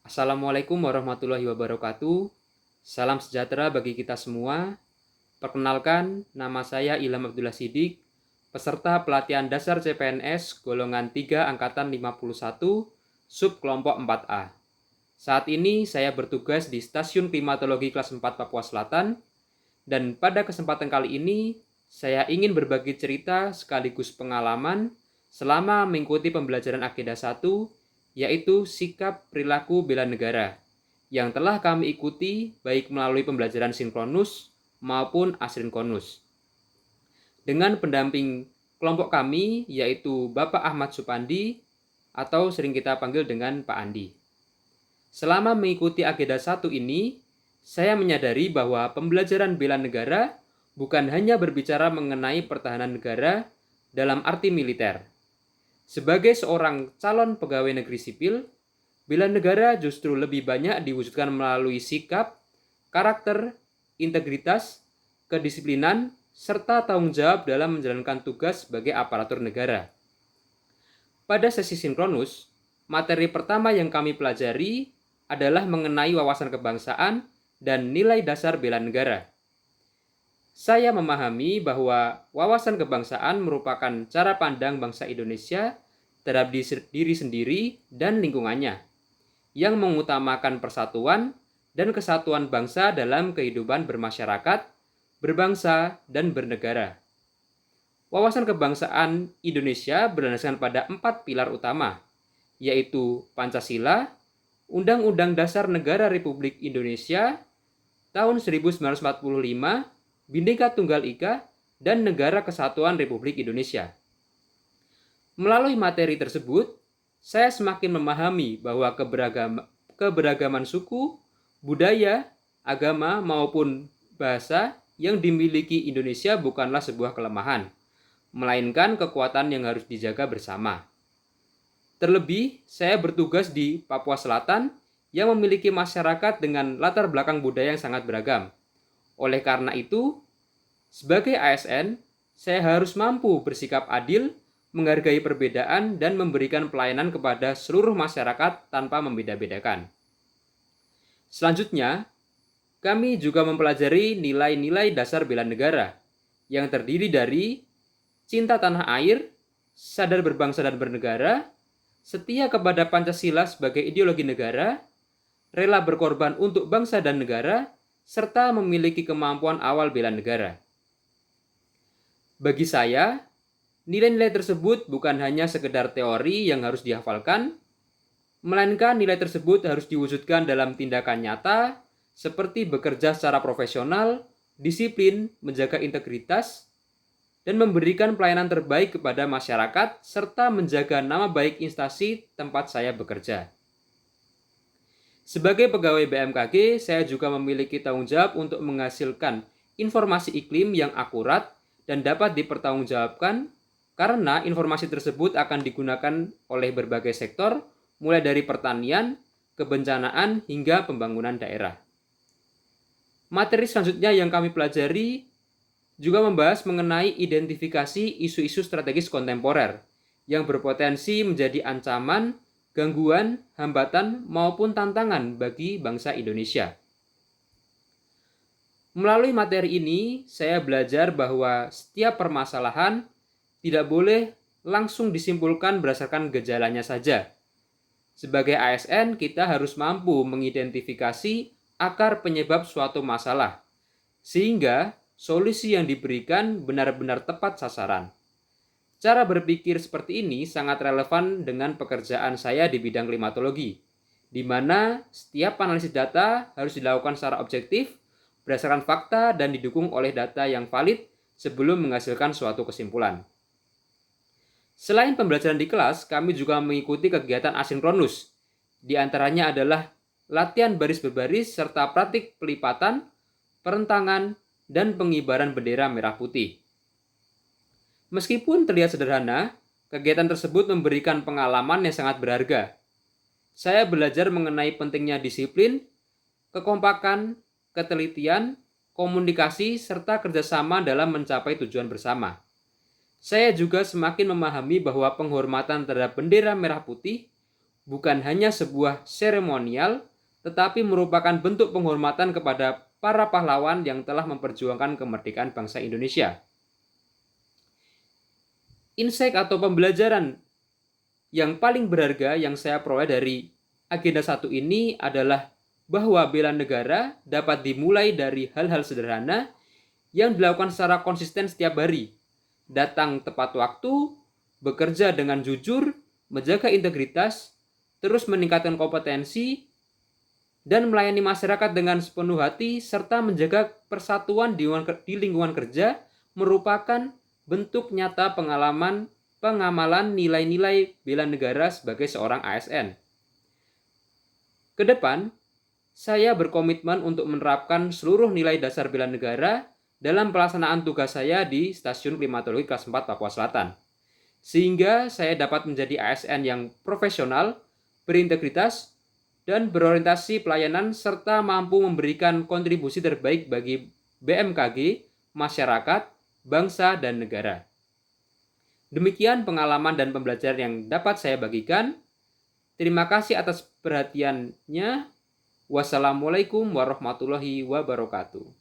Assalamualaikum warahmatullahi wabarakatuh. Salam sejahtera bagi kita semua. Perkenalkan, nama saya Ilham Abdullah Sidik, peserta pelatihan dasar CPNS golongan 3 angkatan 51, sub kelompok 4A. Saat ini saya bertugas di Stasiun Klimatologi kelas 4 Papua Selatan, dan pada kesempatan kali ini saya ingin berbagi cerita sekaligus pengalaman selama mengikuti pembelajaran Agenda 1, yaitu sikap perilaku bela negara, yang telah kami ikuti baik melalui pembelajaran sinkronus maupun asinkronus. Dengan pendamping kelompok kami, yaitu Bapak Ahmad Supandi, atau sering kita panggil dengan Pak Andi. Selama mengikuti Agenda 1 ini, saya menyadari bahwa pembelajaran bela negara bukan hanya berbicara mengenai pertahanan negara dalam arti militer. Sebagai seorang calon pegawai negeri sipil, bela negara justru lebih banyak diwujudkan melalui sikap, karakter, integritas, kedisiplinan, serta tanggung jawab dalam menjalankan tugas sebagai aparatur negara. Pada sesi sinkronus, materi pertama yang kami pelajari adalah mengenai wawasan kebangsaan dan nilai dasar bela negara. Saya memahami bahwa wawasan kebangsaan merupakan cara pandang bangsa Indonesia terhadap diri sendiri dan lingkungannya, yang mengutamakan persatuan dan kesatuan bangsa dalam kehidupan bermasyarakat, berbangsa, dan bernegara. Wawasan kebangsaan Indonesia berlandaskan pada 4 pilar utama, yaitu Pancasila, Undang-Undang Dasar Negara Republik Indonesia tahun 1945, Bhinneka Tunggal Ika, dan Negara Kesatuan Republik Indonesia. Melalui materi tersebut, saya semakin memahami bahwa keberagaman suku, budaya, agama, maupun bahasa yang dimiliki Indonesia bukanlah sebuah kelemahan, melainkan kekuatan yang harus dijaga bersama. Terlebih, saya bertugas di Papua Selatan yang memiliki masyarakat dengan latar belakang budaya yang sangat beragam. Oleh karena itu, sebagai ASN, saya harus mampu bersikap adil, menghargai perbedaan, dan memberikan pelayanan kepada seluruh masyarakat tanpa membeda-bedakan. Selanjutnya, kami juga mempelajari nilai-nilai dasar bela negara yang terdiri dari cinta tanah air, sadar berbangsa dan bernegara, setia kepada Pancasila sebagai ideologi negara, rela berkorban untuk bangsa dan negara, serta memiliki kemampuan awal bela negara. Bagi saya, nilai-nilai tersebut bukan hanya sekedar teori yang harus dihafalkan, melainkan nilai tersebut harus diwujudkan dalam tindakan nyata, seperti bekerja secara profesional, disiplin, menjaga integritas, dan memberikan pelayanan terbaik kepada masyarakat, serta menjaga nama baik instansi tempat saya bekerja. Sebagai pegawai BMKG, saya juga memiliki tanggung jawab untuk menghasilkan informasi iklim yang akurat dan dapat dipertanggungjawabkan, karena informasi tersebut akan digunakan oleh berbagai sektor, mulai dari pertanian, kebencanaan, hingga pembangunan daerah. Materi selanjutnya yang kami pelajari juga membahas mengenai identifikasi isu-isu strategis kontemporer yang berpotensi menjadi ancaman, gangguan, hambatan, maupun tantangan bagi bangsa Indonesia. Melalui materi ini, saya belajar bahwa setiap permasalahan tidak boleh langsung disimpulkan berdasarkan gejalanya saja. Sebagai ASN, kita harus mampu mengidentifikasi akar penyebab suatu masalah, sehingga solusi yang diberikan benar-benar tepat sasaran. Cara berpikir seperti ini sangat relevan dengan pekerjaan saya di bidang klimatologi, di mana setiap analisis data harus dilakukan secara objektif, berdasarkan fakta, dan didukung oleh data yang valid sebelum menghasilkan suatu kesimpulan. Selain pembelajaran di kelas, kami juga mengikuti kegiatan asinkronus. Di antaranya adalah latihan baris berbaris serta praktik pelipatan, perentangan, dan pengibaran bendera merah putih. Meskipun terlihat sederhana, kegiatan tersebut memberikan pengalaman yang sangat berharga. Saya belajar mengenai pentingnya disiplin, kekompakan, ketelitian, komunikasi, serta kerjasama dalam mencapai tujuan bersama. Saya juga semakin memahami bahwa penghormatan terhadap bendera merah putih bukan hanya sebuah seremonial, tetapi merupakan bentuk penghormatan kepada para pahlawan yang telah memperjuangkan kemerdekaan bangsa Indonesia. Insight atau pembelajaran yang paling berharga yang saya peroleh dari agenda 1 ini adalah bahwa bela negara dapat dimulai dari hal-hal sederhana yang dilakukan secara konsisten setiap hari. Datang tepat waktu, bekerja dengan jujur, menjaga integritas, terus meningkatkan kompetensi, dan melayani masyarakat dengan sepenuh hati, serta menjaga persatuan di lingkungan kerja merupakan bentuk nyata pengamalan nilai-nilai bela negara sebagai seorang ASN. Kedepan, saya berkomitmen untuk menerapkan seluruh nilai dasar bela negara dalam pelaksanaan tugas saya di Stasiun Klimatologi Kelas 4 Papua Selatan, sehingga saya dapat menjadi ASN yang profesional, berintegritas, dan berorientasi pelayanan serta mampu memberikan kontribusi terbaik bagi BMKG, masyarakat, bangsa, dan negara. Demikian pengalaman dan pembelajaran yang dapat saya bagikan. Terima kasih atas perhatiannya. Wassalamualaikum warahmatullahi wabarakatuh.